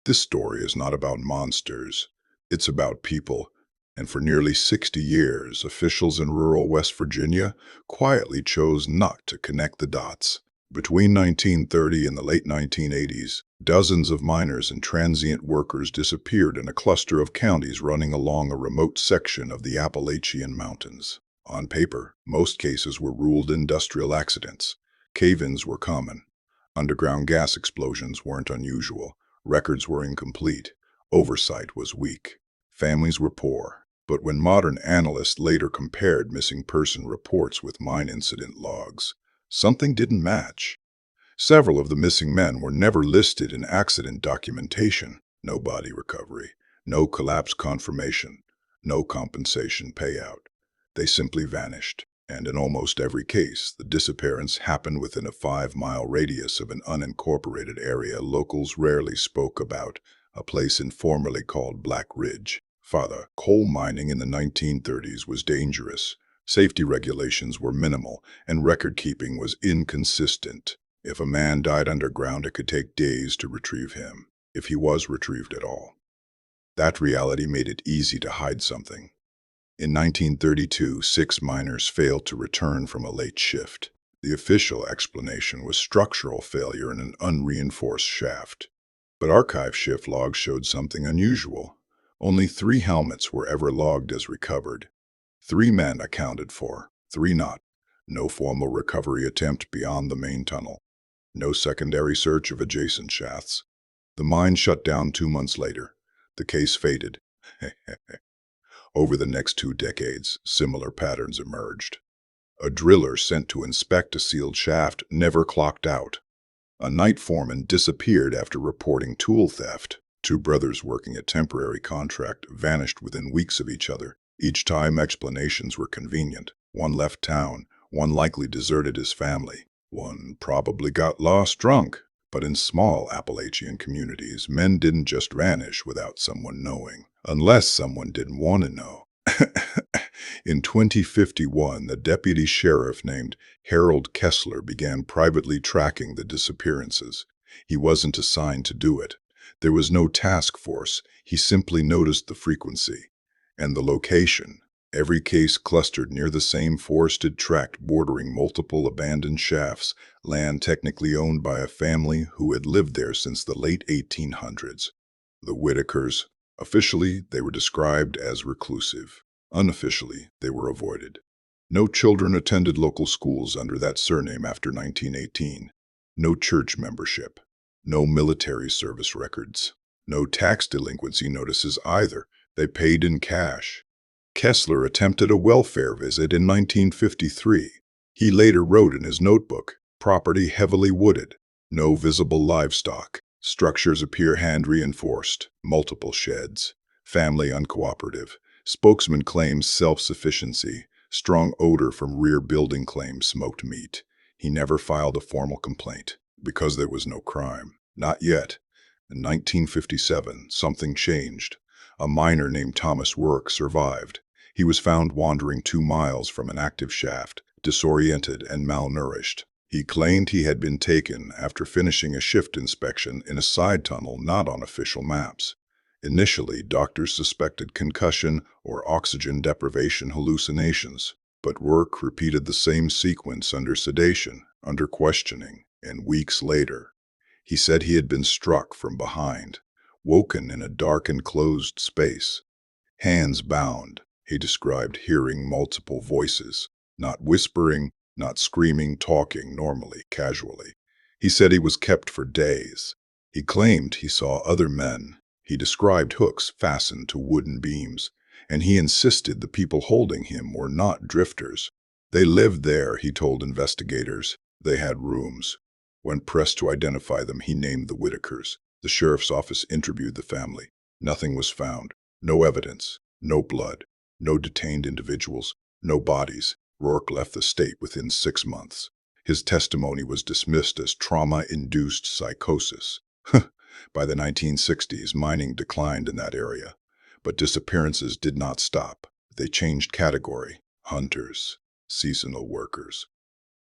This story is not about monsters. It's about people. And for nearly 60 years, officials in rural West Virginia quietly chose not to connect the dots. Between 1930 and the late 1980s, dozens of miners and transient workers disappeared in a cluster of counties running along a remote section of the Appalachian Mountains. On paper, most cases were ruled industrial accidents. Cave-ins were common. Underground gas explosions weren't unusual. Records were incomplete. Oversight was weak. Families were poor. But when modern analysts later compared missing person reports with mine incident logs, something didn't match. Several of the missing men were never listed in accident documentation. No body recovery, no collapse confirmation, no compensation payout. They simply vanished. And in almost every case, the disappearance happened within a 5-mile radius of an unincorporated area locals rarely spoke about, a place informally called Black Ridge. Further, coal mining in the 1930s was dangerous. Safety regulations were minimal, and record-keeping was inconsistent. If a man died underground, it could take days to retrieve him, if he was retrieved at all. That reality made it easy to hide something. In 1932, 6 miners failed to return from a late shift. The official explanation was structural failure in an unreinforced shaft. But archive shift logs showed something unusual. Only 3 helmets were ever logged as recovered. 3 men accounted for, 3 not. No formal recovery attempt beyond the main tunnel. No secondary search of adjacent shafts. The mine shut down 2 months later. The case faded. Over the next 2 decades, similar patterns emerged. A driller sent to inspect a sealed shaft never clocked out. A night foreman disappeared after reporting tool theft. 2 brothers working a temporary contract vanished within weeks of each other. Each time explanations were convenient. One left town, one likely deserted his family, one probably got lost drunk. But in small Appalachian communities, men didn't just vanish without someone knowing, unless someone didn't want to know. In 2051, the deputy sheriff named Harold Kessler began privately tracking the disappearances. He wasn't assigned to do it. There was no task force. He simply noticed the frequency and the location. Every case clustered near the same forested tract bordering multiple abandoned shafts, land technically owned by a family who had lived there since the late 1800s. The Whitakers. Officially, they were described as reclusive. Unofficially, they were avoided. No children attended local schools under that surname after 1918. No church membership. No military service records. No tax delinquency notices either. They paid in cash. Kessler attempted a welfare visit in 1953. He later wrote in his notebook, "Property heavily wooded. No visible livestock. Structures appear hand-reinforced. Multiple sheds. Family uncooperative. Spokesman claims self-sufficiency. Strong odor from rear building claims smoked meat." He never filed a formal complaint, because there was no crime. Not yet. In 1957, something changed. A miner named Thomas Work survived. He was found wandering 2 miles from an active shaft, disoriented and malnourished. He claimed he had been taken after finishing a shift inspection in a side tunnel not on official maps. Initially, doctors suspected concussion or oxygen deprivation hallucinations, but Work repeated the same sequence under sedation, under questioning, and weeks later, he said he had been struck from behind, woken in a dark enclosed space. Hands bound, he described hearing multiple voices, not whispering, not screaming, talking normally, casually. He said he was kept for days. He claimed he saw other men. He described hooks fastened to wooden beams, and he insisted the people holding him were not drifters. They lived there, he told investigators. They had rooms. When pressed to identify them, he named the Whitakers. The sheriff's office interviewed the family. Nothing was found. No evidence. No blood. No detained individuals. No bodies. Rourke left the state within 6 months. His testimony was dismissed as trauma-induced psychosis. By the 1960s, mining declined in that area. But disappearances did not stop. They changed category. Hunters. Seasonal workers.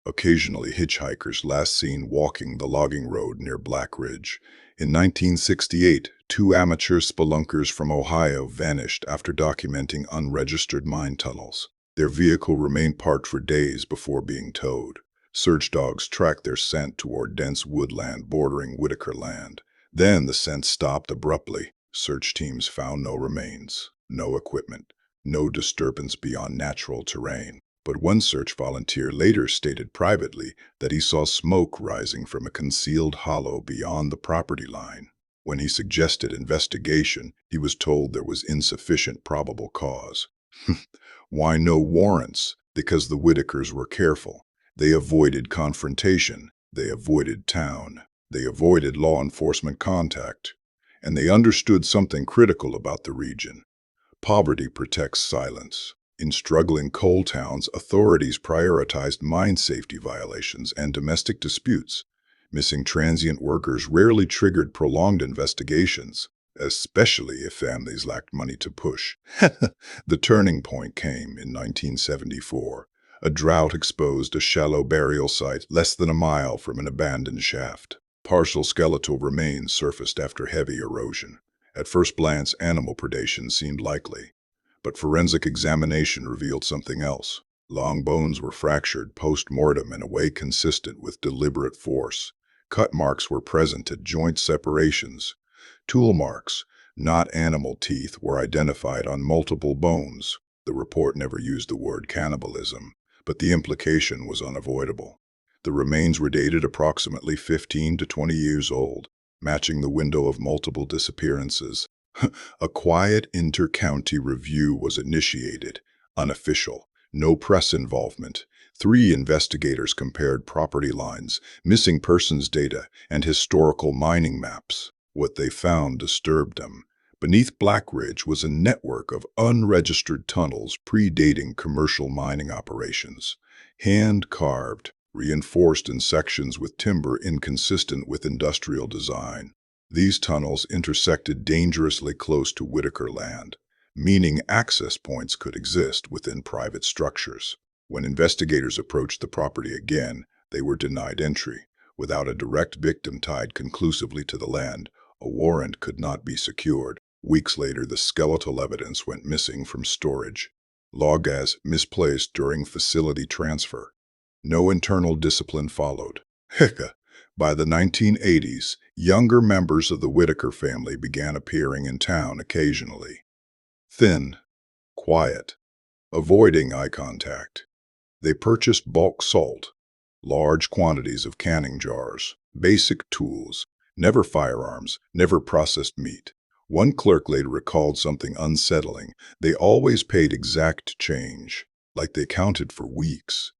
Occasionally hitchhikers last seen walking the logging road near Black Ridge. In 1968, two amateur spelunkers from Ohio vanished after documenting unregistered mine tunnels. Their vehicle remained parked for days before being towed. Search dogs tracked their scent toward dense woodland bordering Whitaker land. Then the scent stopped abruptly. Search teams found no remains, no equipment, no disturbance beyond natural terrain. But one search volunteer later stated privately that he saw smoke rising from a concealed hollow beyond the property line. When he suggested investigation, he was told there was insufficient probable cause. Why no warrants? Because the Whitakers were careful. They avoided confrontation. They avoided town. They avoided law enforcement contact. And they understood something critical about the region. Poverty protects silence. In struggling coal towns, authorities prioritized mine safety violations and domestic disputes. Missing transient workers rarely triggered prolonged investigations, especially if families lacked money to push. The turning point came in 1974. A drought exposed a shallow burial site less than a mile from an abandoned shaft. Partial skeletal remains surfaced after heavy erosion. At first glance, animal predation seemed likely, but forensic examination revealed something else. Long bones were fractured post-mortem in a way consistent with deliberate force. Cut marks were present at joint separations. Tool marks, not animal teeth, were identified on multiple bones. The report never used the word cannibalism, but the implication was unavoidable. The remains were dated approximately 15 to 20 years old, matching the window of multiple disappearances. A quiet inter-county review was initiated, unofficial, no press involvement. 3 investigators compared property lines, missing persons data, and historical mining maps. What they found disturbed them. Beneath Black Ridge was a network of unregistered tunnels predating commercial mining operations. Hand-carved, reinforced in sections with timber inconsistent with industrial design. These tunnels intersected dangerously close to Whitaker land, meaning access points could exist within private structures. When investigators approached the property again, they were denied entry. Without a direct victim tied conclusively to the land, a warrant could not be secured. Weeks later, the skeletal evidence went missing from storage, logged as misplaced during facility transfer. No internal discipline followed. By the 1980s, younger members of the Whitaker family began appearing in town occasionally. Thin, quiet, avoiding eye contact. They purchased bulk salt, large quantities of canning jars, basic tools, never firearms, never processed meat. One clerk later recalled something unsettling. They always paid exact change, like they counted for weeks.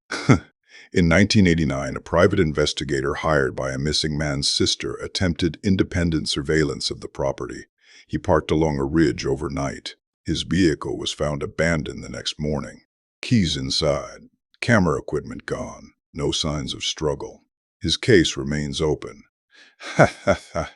In 1989, a private investigator hired by a missing man's sister attempted independent surveillance of the property. He parked along a ridge overnight. His vehicle was found abandoned the next morning. Keys inside, camera equipment gone, no signs of struggle. His case remains open. Ha ha ha.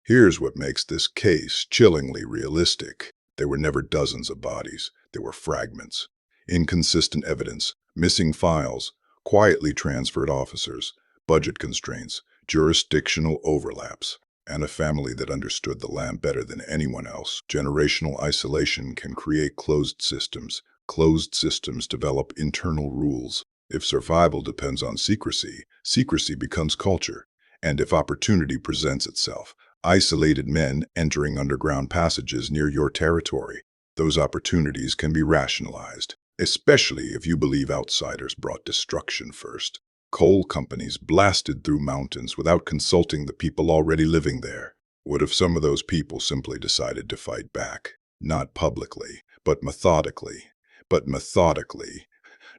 Here's what makes this case chillingly realistic. There were never dozens of bodies. There were fragments. Inconsistent evidence, missing files, quietly transferred officers, budget constraints, jurisdictional overlaps, and a family that understood the land better than anyone else. Generational isolation can create closed systems. Closed systems develop internal rules. If survival depends on secrecy, secrecy becomes culture. And if opportunity presents itself, isolated men entering underground passages near your territory, those opportunities can be rationalized, especially if you believe outsiders brought destruction first. Coal companies blasted through mountains without consulting the people already living there. What if some of those people simply decided to fight back? Not publicly, but methodically.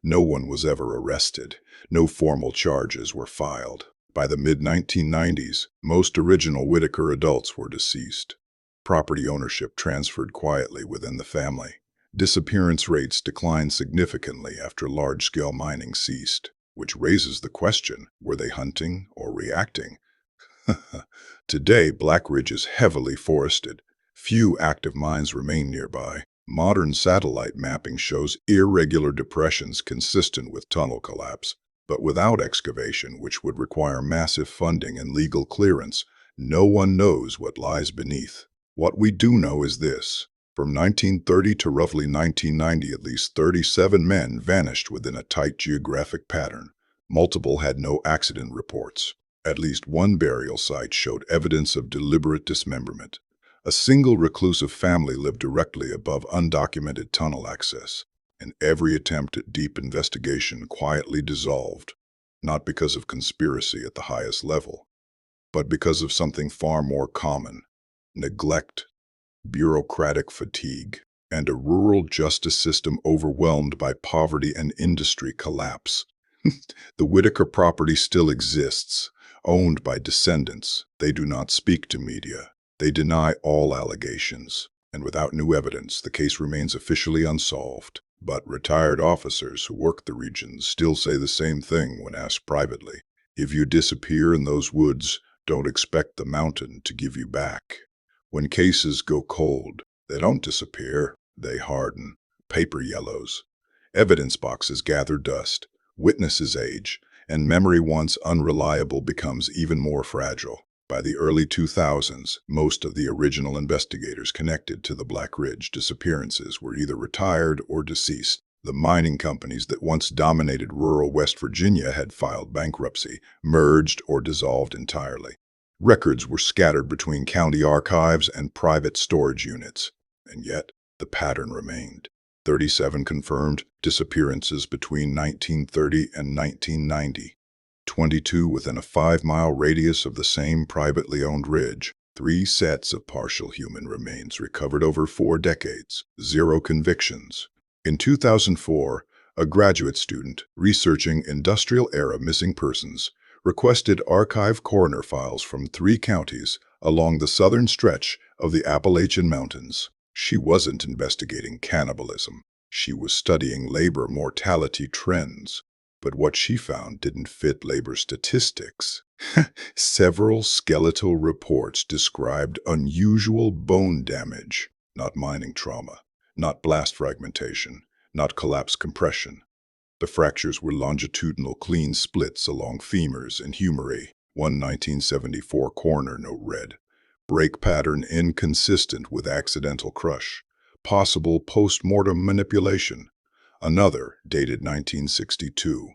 No one was ever arrested. No formal charges were filed. By the mid-1990s, most original Whitaker adults were deceased. Property ownership transferred quietly within the family. Disappearance rates declined significantly after large-scale mining ceased, which raises the question, were they hunting or reacting? Today, Black Ridge is heavily forested. Few active mines remain nearby. Modern satellite mapping shows irregular depressions consistent with tunnel collapse. But without excavation, which would require massive funding and legal clearance, No one knows what lies beneath. What we do know is this. From 1930 to roughly 1990, at least 37 men vanished within a tight geographic pattern. Multiple had no accident reports. At least one burial site showed evidence of deliberate dismemberment. A single reclusive family lived directly above undocumented tunnel access, and every attempt at deep investigation quietly dissolved, not because of conspiracy at the highest level, but because of something far more common: neglect, bureaucratic fatigue, and a rural justice system overwhelmed by poverty and industry collapse. The Whitaker property still exists, owned by descendants. They do not speak to media. They deny all allegations, and without new evidence, the case remains officially unsolved. But retired officers who work the region still say the same thing when asked privately. If you disappear in those woods, don't expect the mountain to give you back. When cases go cold, they don't disappear, they harden. Paper yellows. Evidence boxes gather dust. Witnesses age, and memory once unreliable becomes even more fragile. By the early 2000s, most of the original investigators connected to the Black Ridge disappearances were either retired or deceased. The mining companies that once dominated rural West Virginia had filed bankruptcy, merged, or dissolved entirely. Records were scattered between county archives and private storage units, and yet the pattern remained. 37 confirmed disappearances between 1930 and 1990, 22 within a 5-mile radius of the same privately owned ridge, 3 sets of partial human remains recovered over 4 decades, 0 convictions. In 2004, a graduate student researching industrial-era missing persons requested archive coroner files from 3 counties along the southern stretch of the Appalachian Mountains. She wasn't investigating cannibalism. She was studying labor mortality trends. But what she found didn't fit labor statistics. Several skeletal reports described unusual bone damage, not mining trauma, not blast fragmentation, not collapse compression. The fractures were longitudinal clean splits along femurs and humeri. One 1974 coroner note read, "Break pattern inconsistent with accidental crush. Possible post-mortem manipulation." Another, dated 1962,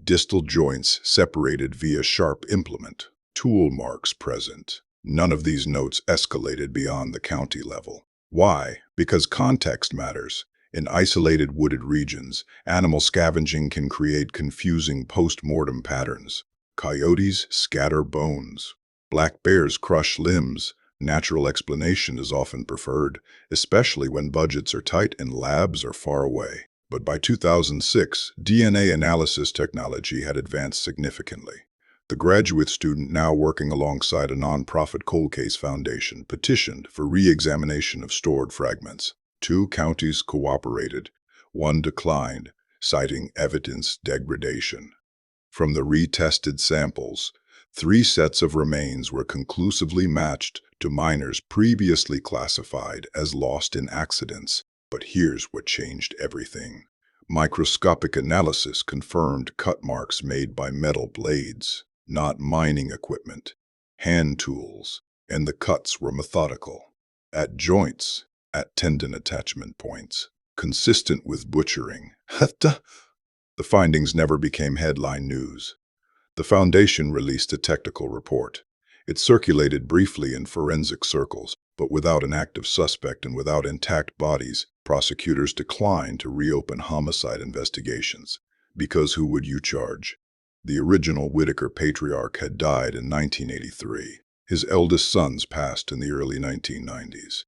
"Distal joints separated via sharp implement. Tool marks present." None of these notes escalated beyond the county level. Why? Because context matters. In isolated wooded regions, animal scavenging can create confusing post-mortem patterns. Coyotes scatter bones. Black bears crush limbs. Natural explanation is often preferred, especially when budgets are tight and labs are far away. But by 2006, DNA analysis technology had advanced significantly. The graduate student, now working alongside a nonprofit cold case foundation, petitioned for re-examination of stored fragments. 2 counties cooperated. 1 declined, citing evidence degradation. From the retested samples, 3 sets of remains were conclusively matched to miners previously classified as lost in accidents. But here's what changed everything. Microscopic analysis confirmed cut marks made by metal blades, not mining equipment, hand tools, and the cuts were methodical. At joints, at tendon attachment points, consistent with butchering. The findings never became headline news. The foundation released a technical report. It circulated briefly in forensic circles, but without an active suspect and without intact bodies, prosecutors declined to reopen homicide investigations. Because who would you charge? The original Whitaker patriarch had died in 1983. His eldest sons passed in the early 1990s.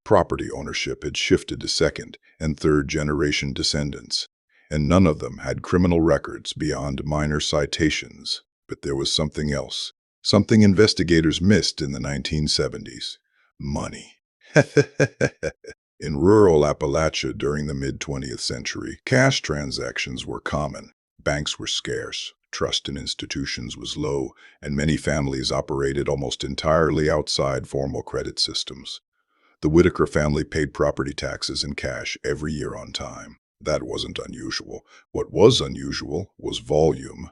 Property ownership had shifted to second and third generation descendants, and none of them had criminal records beyond minor citations. But there was something else. Something investigators missed in the 1970s. Money. In rural Appalachia during the mid-20th century, cash transactions were common. Banks were scarce, trust in institutions was low, and many families operated almost entirely outside formal credit systems. The Whitaker family paid property taxes in cash every year on time. That wasn't unusual. What was unusual was volume.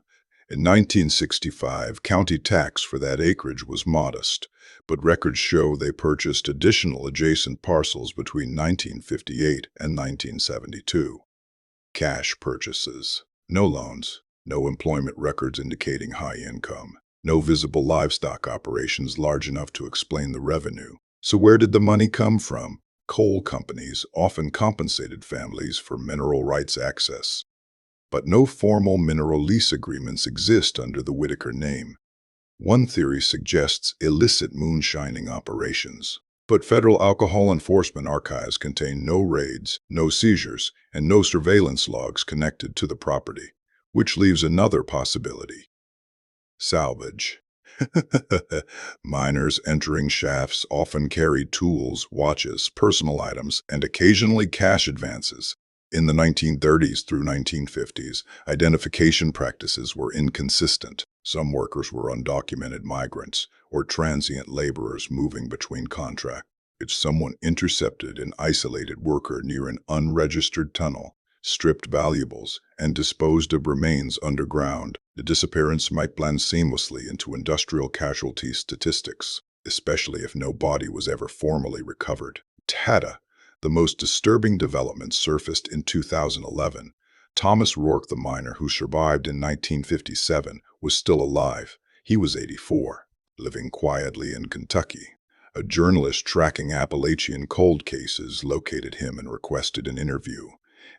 In 1965, county tax for that acreage was modest, but records show they purchased additional adjacent parcels between 1958 and 1972. Cash purchases. No loans, no employment records indicating high income, no visible livestock operations large enough to explain the revenue. So where did the money come from? Coal companies often compensated families for mineral rights access. But no formal mineral lease agreements exist under the Whitaker name. One theory suggests illicit moonshining operations. But federal alcohol enforcement archives contain no raids, no seizures, and no surveillance logs connected to the property, which leaves another possibility. Salvage. Miners entering shafts often carried tools, watches, personal items, and occasionally cash advances. In the 1930s through 1950s, identification practices were inconsistent. Some workers were undocumented migrants or transient laborers moving between contracts. If someone intercepted an isolated worker near an unregistered tunnel, stripped valuables, and disposed of remains underground, the disappearance might blend seamlessly into industrial casualty statistics, especially if no body was ever formally recovered. Tata, the most disturbing development surfaced in 2011. Thomas Rourke, the miner who survived in 1957, was still alive. He was 84, living quietly in Kentucky. A journalist tracking Appalachian cold cases located him and requested an interview.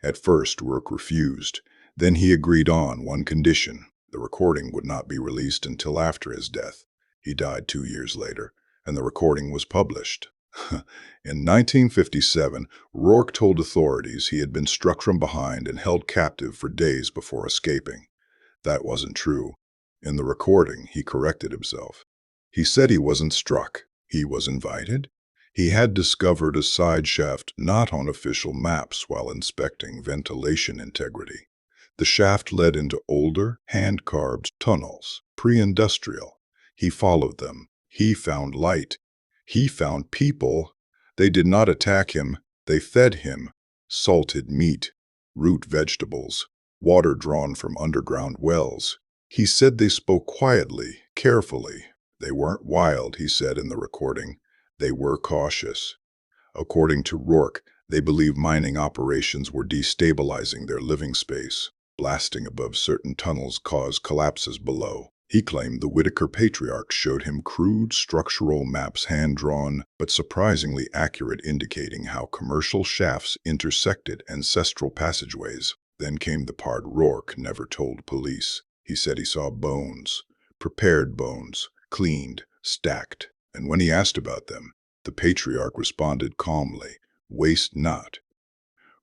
At first, Rourke refused. Then he agreed on one condition: the recording would not be released until after his death. He died 2 years later, and the recording was published. In 1957, Rourke told authorities he had been struck from behind and held captive for days before escaping. That wasn't true. In the recording, he corrected himself. He said he wasn't struck. He was invited. He had discovered a side shaft not on official maps while inspecting ventilation integrity. The shaft led into older, hand-carved tunnels, pre-industrial. He followed them. He found light. He found people. They did not attack him. They fed him. Salted meat, root vegetables, water drawn from underground wells. He said they spoke quietly, carefully. They weren't wild, he said in the recording. They were cautious. According to Rourke, they believed mining operations were destabilizing their living space. Blasting above certain tunnels caused collapses below. He claimed the Whitaker patriarch showed him crude structural maps hand-drawn, but surprisingly accurate, indicating how commercial shafts intersected ancestral passageways. Then came the part Rourke never told police. He said he saw bones, prepared bones, cleaned, stacked, and when he asked about them, the patriarch responded calmly, "Waste not."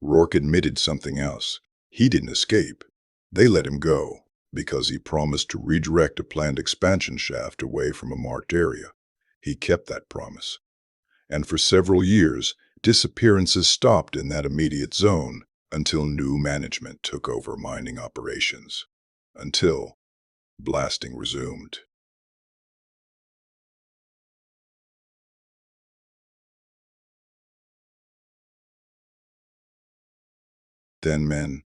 Rourke admitted something else. He didn't escape. They let him go because he promised to redirect a planned expansion shaft away from a marked area. He kept that promise. And for several years, disappearances stopped in that immediate zone until new management took over mining operations. Until blasting resumed. Then men.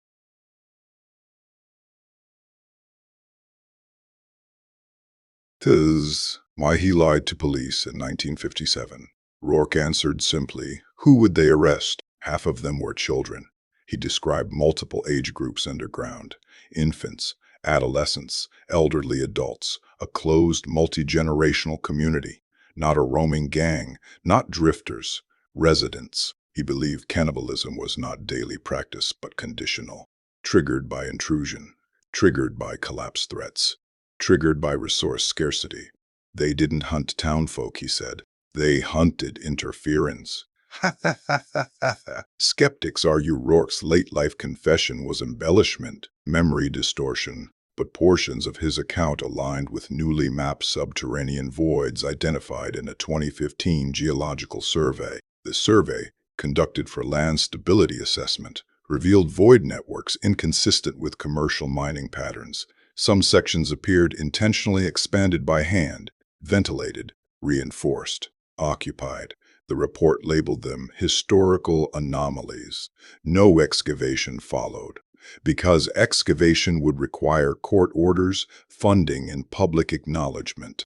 'Tis why he lied to police in 1957. Rourke answered simply, who would they arrest? Half of them were children. He described multiple age groups underground: infants, adolescents, elderly adults, a closed, multi-generational community, not a roaming gang, not drifters, residents. He believed cannibalism was not daily practice but conditional, triggered by intrusion, triggered by collapse threats, triggered by resource scarcity. They didn't hunt townfolk, he said. They hunted interference. Ha ha ha ha ha ha. Skeptics argue Rourke's late-life confession was embellishment, memory distortion, but portions of his account aligned with newly mapped subterranean voids identified in a 2015 geological survey. The survey, conducted for land stability assessment, revealed void networks inconsistent with commercial mining patterns. Some sections appeared intentionally expanded by hand, ventilated, reinforced, occupied. The report labeled them historical anomalies. No excavation followed. Because excavation would require court orders, funding, and public acknowledgement.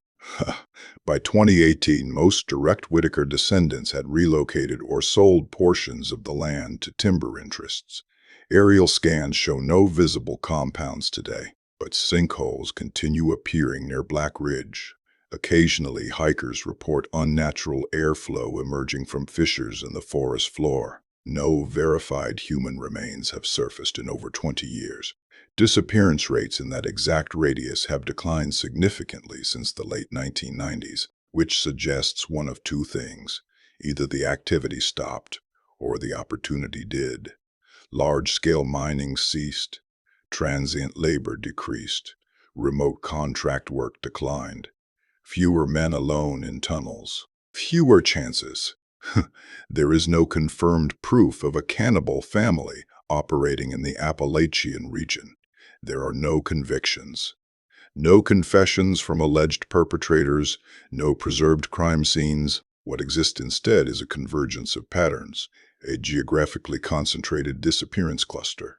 By 2018, most direct Whitaker descendants had relocated or sold portions of the land to timber interests. Aerial scans show no visible compounds today, but sinkholes continue appearing near Black Ridge. Occasionally, hikers report unnatural airflow emerging from fissures in the forest floor. No verified human remains have surfaced in over 20 years. Disappearance rates in that exact radius have declined significantly since the late 1990s, which suggests one of two things. Either the activity stopped, or the opportunity did. Large-scale mining ceased, transient labor decreased, remote contract work declined. Fewer men alone in tunnels. Fewer chances. There is no confirmed proof of a cannibal family operating in the Appalachian region. There are no convictions. No confessions from alleged perpetrators, no preserved crime scenes. What exists instead is a convergence of patterns, a geographically concentrated disappearance cluster.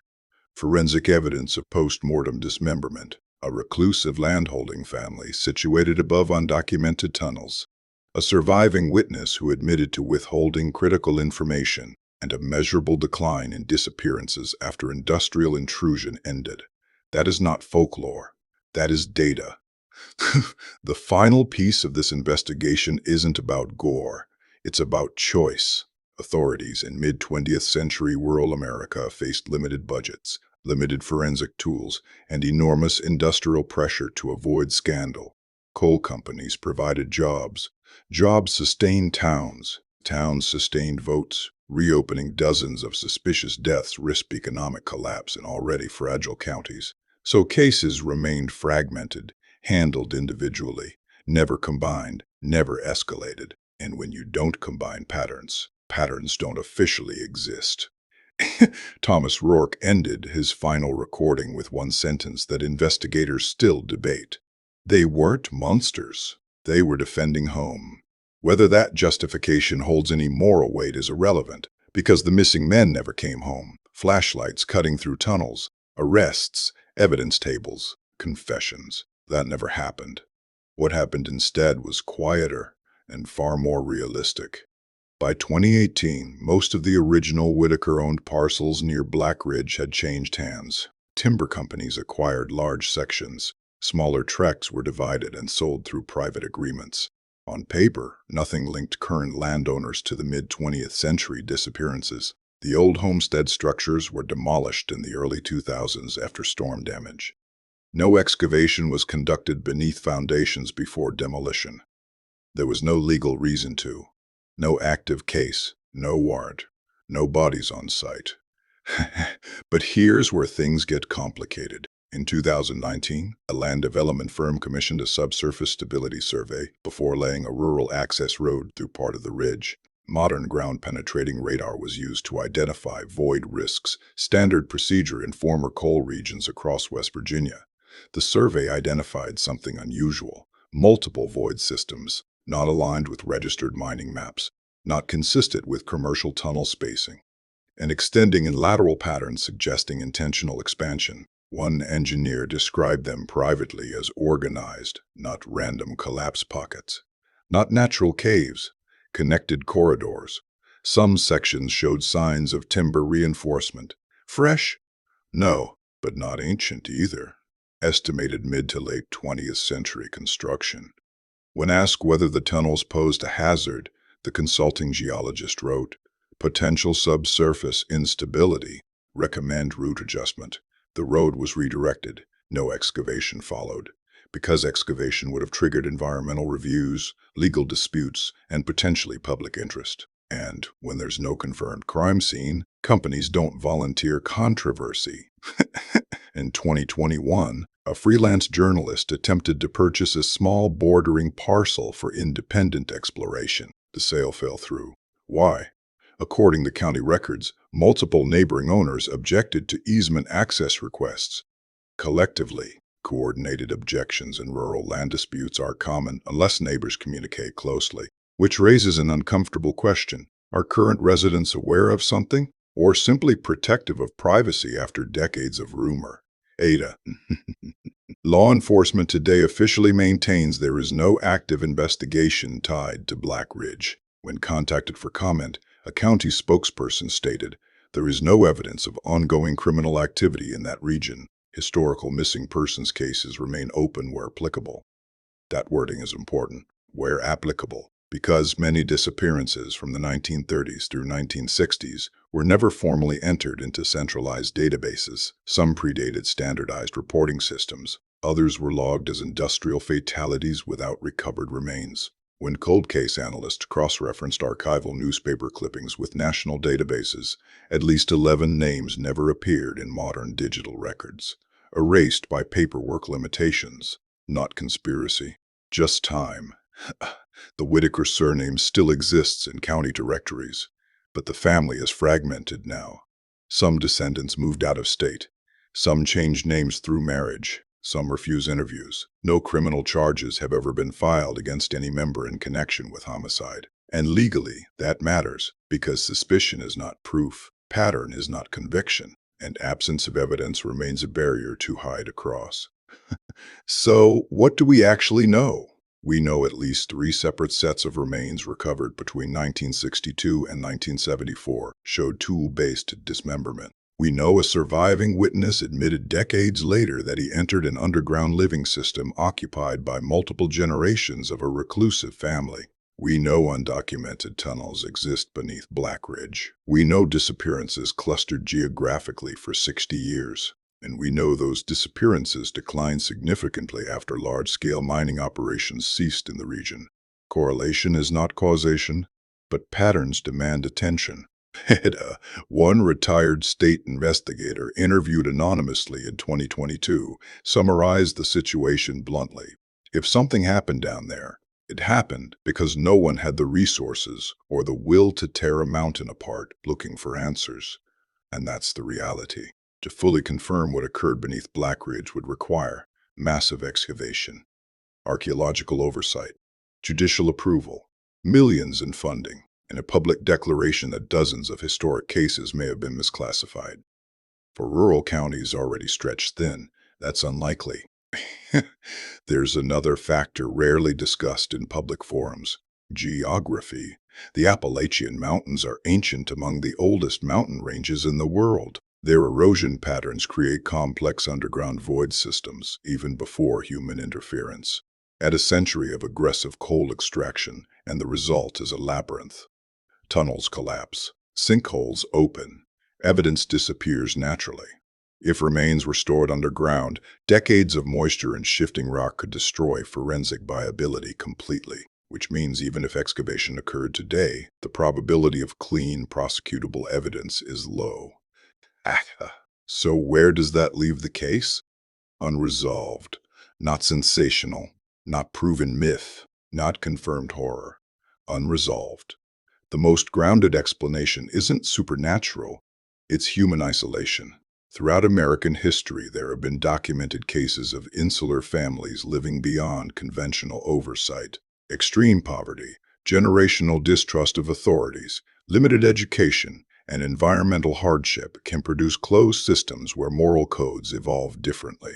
Forensic evidence of post-mortem dismemberment, a reclusive landholding family situated above undocumented tunnels, a surviving witness who admitted to withholding critical information, and a measurable decline in disappearances after industrial intrusion ended. That is not folklore. That is data. The final piece of this investigation isn't about gore. It's about choice. Authorities in mid-20th century rural America faced limited budgets, limited forensic tools, and enormous industrial pressure to avoid scandal. Coal companies provided jobs. Jobs sustained towns. Towns sustained votes. Reopening dozens of suspicious deaths risked economic collapse in already fragile counties. So cases remained fragmented, handled individually, never combined, never escalated. And when you don't combine patterns, patterns don't officially exist. Thomas Rourke ended his final recording with one sentence that investigators still debate. They weren't monsters. They were defending home. Whether that justification holds any moral weight is irrelevant, because the missing men never came home. Flashlights cutting through tunnels, arrests, evidence tables, confessions. That never happened. What happened instead was quieter and far more realistic. By 2018, most of the original Whitaker-owned parcels near Black Ridge had changed hands. Timber companies acquired large sections. Smaller tracts were divided and sold through private agreements. On paper, nothing linked current landowners to the mid-20th century disappearances. The old homestead structures were demolished in the early 2000s after storm damage. No excavation was conducted beneath foundations before demolition. There was no legal reason to. No active case, no warrant, no bodies on site. But here's where things get complicated. In 2019, a land development firm commissioned a subsurface stability survey before laying a rural access road through part of the ridge. Modern ground-penetrating radar was used to identify void risks, standard procedure in former coal regions across West Virginia. The survey identified something unusual: multiple void systems, not aligned with registered mining maps, not consistent with commercial tunnel spacing, and extending in lateral patterns suggesting intentional expansion. One engineer described them privately as organized, not random collapse pockets, not natural caves, connected corridors. Some sections showed signs of timber reinforcement. Fresh? No, but not ancient either. Estimated mid to late 20th century construction. When asked whether the tunnels posed a hazard, the consulting geologist wrote, "Potential subsurface instability. Recommend route adjustment." The road was redirected. No excavation followed, because excavation would have triggered environmental reviews, legal disputes, and potentially public interest. And when there's no confirmed crime scene, companies don't volunteer controversy. In 2021, a freelance journalist attempted to purchase a small bordering parcel for independent exploration. The sale fell through. Why? According to county records, multiple neighboring owners objected to easement access requests. Collectively, coordinated objections in rural land disputes are common unless neighbors communicate closely, which raises an uncomfortable question. Are current residents aware of something? or simply protective of privacy after decades of rumor. Ada. Law enforcement today officially maintains there is no active investigation tied to Black Ridge. When contacted for comment, a county spokesperson stated, "There is no evidence of ongoing criminal activity in that region. Historical missing persons cases remain open where applicable." That wording is important, where applicable, because many disappearances from the 1930s through 1960s were never formally entered into centralized databases. Some predated standardized reporting systems. Others were logged as industrial fatalities without recovered remains. When cold case analysts cross-referenced archival newspaper clippings with national databases, at least 11 names never appeared in modern digital records, erased by paperwork limitations, not conspiracy, just time. The Whitaker surname still exists in county directories, but the family is fragmented now. Some descendants moved out of state. Some changed names through marriage. Some refuse interviews. No criminal charges have ever been filed against any member in connection with homicide. And legally, that matters, because suspicion is not proof, pattern is not conviction, and absence of evidence remains a barrier too high to cross. So, what do we actually know? We know at least 3 separate sets of remains recovered between 1962 and 1974 showed tool-based dismemberment. We know a surviving witness admitted decades later that he entered an underground living system occupied by multiple generations of a reclusive family. We know undocumented tunnels exist beneath Black Ridge. We know disappearances clustered geographically for 60 years. And we know those disappearances declined significantly after large-scale mining operations ceased in the region. Correlation is not causation, but patterns demand attention. One retired state investigator interviewed anonymously in 2022 summarized the situation bluntly. If something happened down there, it happened because no one had the resources or the will to tear a mountain apart looking for answers. And that's the reality. To fully confirm what occurred beneath Black Ridge would require massive excavation, archaeological oversight, judicial approval, millions in funding, and a public declaration that dozens of historic cases may have been misclassified. For rural counties already stretched thin, that's unlikely. There's another factor rarely discussed in public forums: geography. The Appalachian Mountains are ancient, among the oldest mountain ranges in the world. Their erosion patterns create complex underground void systems, even before human interference. Add a century of aggressive coal extraction, and the result is a labyrinth. Tunnels collapse. Sinkholes open. Evidence disappears naturally. If remains were stored underground, decades of moisture and shifting rock could destroy forensic viability completely, which means even if excavation occurred today, the probability of clean, prosecutable evidence is low. So where does that leave the case? Unresolved, not sensational, not proven myth, not confirmed horror. Unresolved. The most grounded explanation isn't supernatural, it's human isolation. Throughout American history, there have been documented cases of insular families living beyond conventional oversight. Extreme poverty, generational distrust of authorities, limited education, and environmental hardship can produce closed systems where moral codes evolve differently.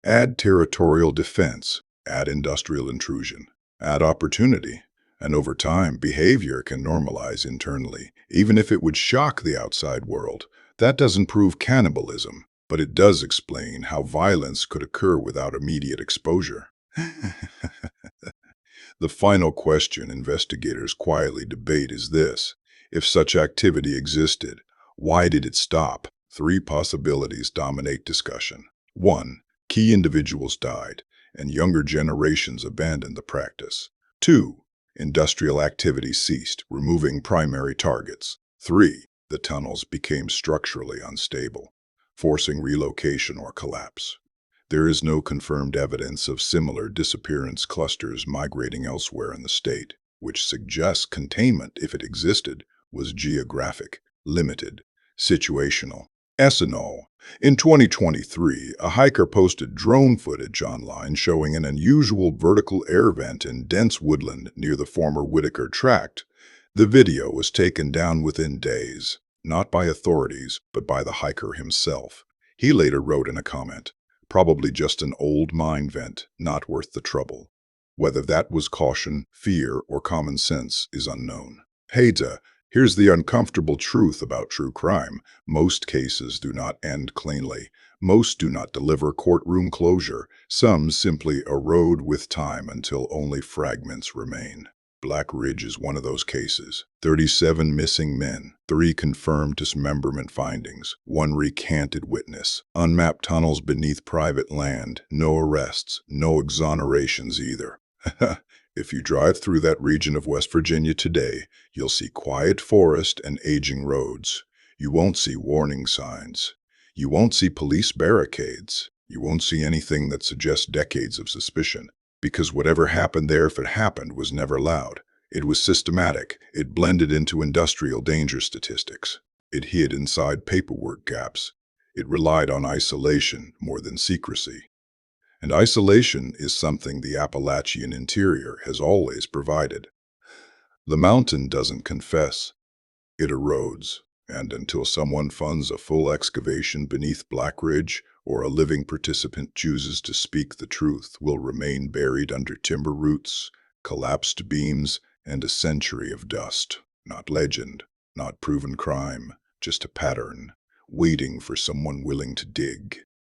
Add territorial defense, add industrial intrusion, add opportunity, and over time, behavior can normalize internally, even if it would shock the outside world. That doesn't prove cannibalism, but it does explain how violence could occur without immediate exposure. The final question investigators quietly debate is this: if such activity existed, why did it stop? 3 possibilities dominate discussion. 1. Key individuals died, and younger generations abandoned the practice. 2. Industrial activity ceased, removing primary targets. 3. The tunnels became structurally unstable, forcing relocation or collapse. There is no confirmed evidence of similar disappearance clusters migrating elsewhere in the state, which suggests containment, if it existed, was geographic, limited, situational. Ethanol. In 2023, a hiker posted drone footage online showing an unusual vertical air vent in dense woodland near the former Whitaker tract. The video was taken down within days. not by authorities, but by the hiker himself. He later wrote in a comment, "Probably just an old mind vent, not worth the trouble." Whether that was caution, fear, or common sense is unknown. Here's the uncomfortable truth about true crime. Most cases do not end cleanly. Most do not deliver courtroom closure. Some simply erode with time until only fragments remain. Black Ridge is one of those cases. 37 missing men, 3 confirmed dismemberment findings, 1 recanted witness, unmapped tunnels beneath private land, no arrests, no exonerations either. If you drive through that region of West Virginia today, you'll see quiet forest and aging roads. You won't see warning signs. You won't see police barricades. You won't see anything that suggests decades of suspicion. Because whatever happened there, if it happened, was never loud. It was systematic. It blended into industrial danger statistics. It hid inside paperwork gaps. It relied on isolation more than secrecy. And isolation is something the Appalachian interior has always provided. The mountain doesn't confess. It erodes. And until someone funds a full excavation beneath Black Ridge, or a living participant chooses to speak the truth, will remain buried under timber roots, collapsed beams, and a century of dust. Not legend, not proven crime, just a pattern, waiting for someone willing to dig.